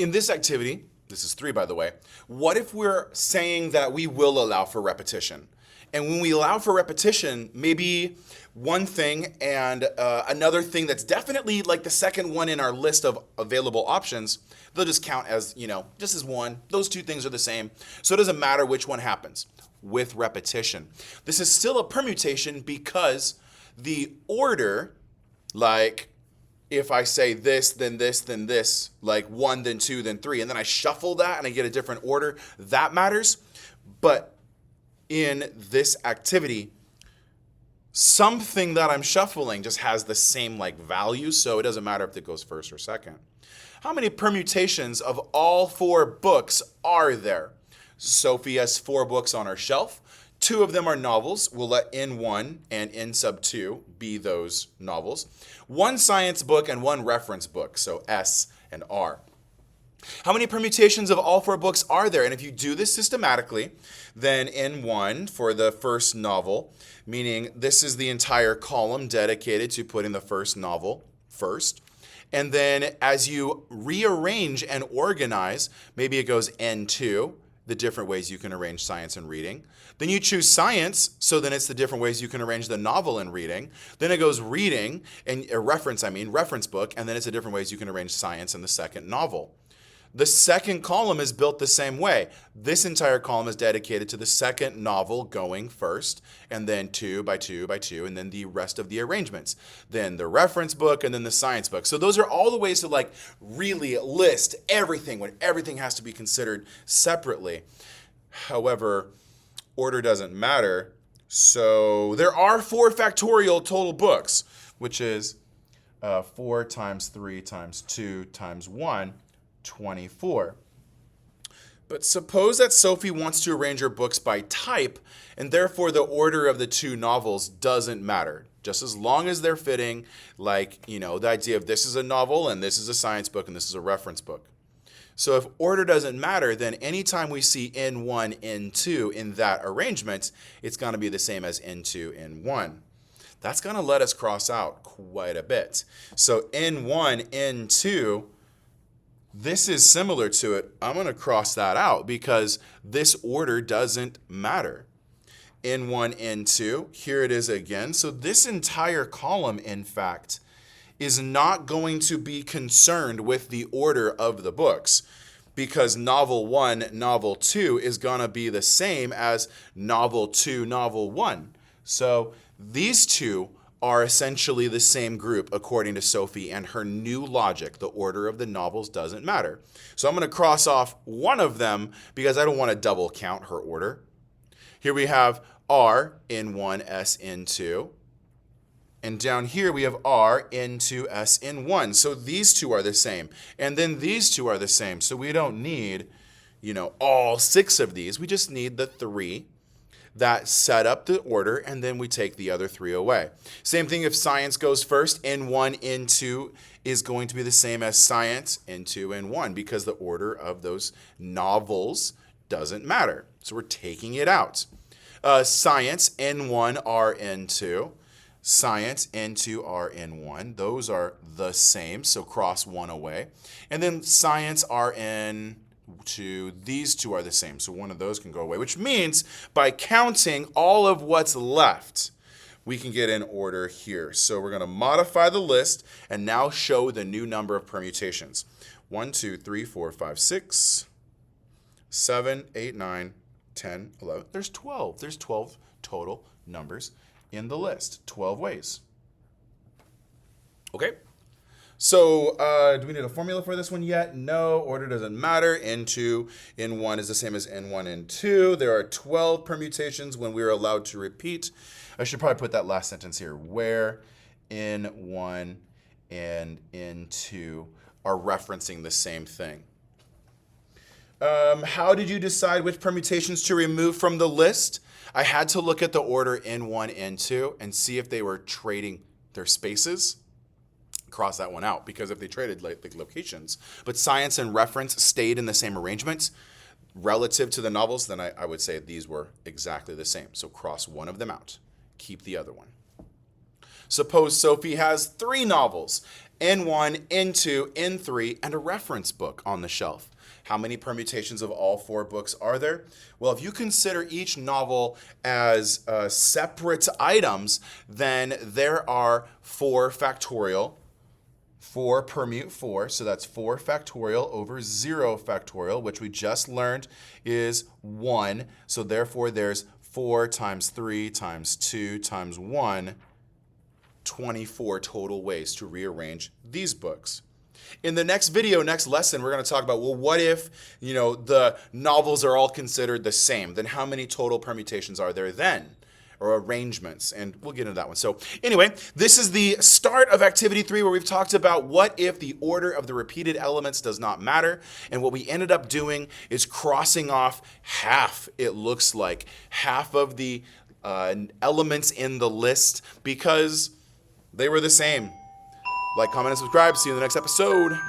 In this activity, this is 3 by the way, what if we're saying that we will allow for repetition? And when we allow for repetition, maybe one thing and another thing that's definitely like the second one in our list of available options, they'll just count as, just as one. Those two things are the same. So it doesn't matter which one happens with repetition. This is still a permutation because the order, like if I say this, then this, like 1, then 2, then 3, and then I shuffle that and I get a different order, that matters. But in this activity, something that I'm shuffling just has the same value, so it doesn't matter if it goes first or second. How many permutations of all 4 books are there? Sophie has 4 books on her shelf. 2 of them are novels. We'll let N1 and N sub 2 be those novels. 1 science book and 1 reference book, so S and R. How many permutations of all 4 books are there? And if you do this systematically, then N1 for the first novel, meaning this is the entire column dedicated to putting the first novel first. And then as you rearrange and organize, maybe it goes N2, the different ways you can arrange science and reading. Then you choose science, so then it's the different ways you can arrange the novel and reading. Then it goes reading, and reference book, and then it's the different ways you can arrange science and the second novel. The second column is built the same way. This entire column is dedicated to the second novel going first, and then 2 by 2 by 2, and then the rest of the arrangements. Then the reference book, and then the science book. So those are all the ways to really list everything when everything has to be considered separately. However, order doesn't matter. So there are 4 factorial total books, which is 4 times 3 times 2 times 1. 24. But suppose that Sophie wants to arrange her books by type, and therefore the order of the 2 novels doesn't matter. Just as long as they're fitting, the idea of this is a novel, and this is a science book, and this is a reference book. So if order doesn't matter, then anytime we see N1, N2 in that arrangement, it's going to be the same as N2, N1. That's going to let us cross out quite a bit. So N1, N2, this is similar to it. I'm going to cross that out because this order doesn't matter. N1, N2, here it is again. So this entire column, in fact, is not going to be concerned with the order of the books because novel 1, novel 2 is going to be the same as novel 2, novel 1. So these two are essentially the same group according to Sophie and her new logic. The order of the novels doesn't matter. So I'm going to cross off one of them because I don't want to double count her order. Here we have R, N1, S, N2. And down here we have R, N2, S, N1. So these two are the same. And then these two are the same. So we don't need, all 6 of these. We just need the 3 that set up the order, and then we take the other 3 away. Same thing if science goes first. N1, N2 is going to be the same as science, N2, N1, because the order of those novels doesn't matter. So we're taking it out. Science, N1, R, N2. Science, N2, R, N1. Those are the same, so cross 1 away. And then science, R, N2. These 2 are the same, so one of those can go away, which means by counting all of what's left, we can get in order here. So we're going to modify the list and now show the new number of permutations. 1, 2, 3, 4, 5, 6, 7, 8, 9, 10, 11. There's 12. There's 12 total numbers in the list. 12 ways. Okay. So do we need a formula for this one yet? No, order doesn't matter. N2, N1 is the same as N1, N2. There are 12 permutations when we are allowed to repeat. I should probably put that last sentence here, where N1 and N2 are referencing the same thing. How did you decide which permutations to remove from the list? I had to look at the order N1, N2 and see if they were trading their spaces. Cross that one out because if they traded locations, but science and reference stayed in the same arrangement relative to the novels, then I would say these were exactly the same. So cross one of them out, keep the other one. Suppose Sophie has 3 novels. N1, N2, N3, and a reference book on the shelf. How many permutations of all 4 books are there? Well, if you consider each novel as separate items, then there are 4 factorial, 4 permute 4, so that's 4 factorial over 0 factorial, which we just learned is 1. So therefore, there's 4 times 3 times 2 times 1, 24 total ways to rearrange these books. In the next video, next lesson, we're going to talk about, well, what if, the novels are all considered the same? Then how many total permutations are there then? Or arrangements, and we'll get into that one. So anyway, this is the start of activity 3 where we've talked about what if the order of the repeated elements does not matter, and what we ended up doing is crossing off half, it looks like, half of the elements in the list because they were the same. Like, comment, and subscribe. See you in the next episode.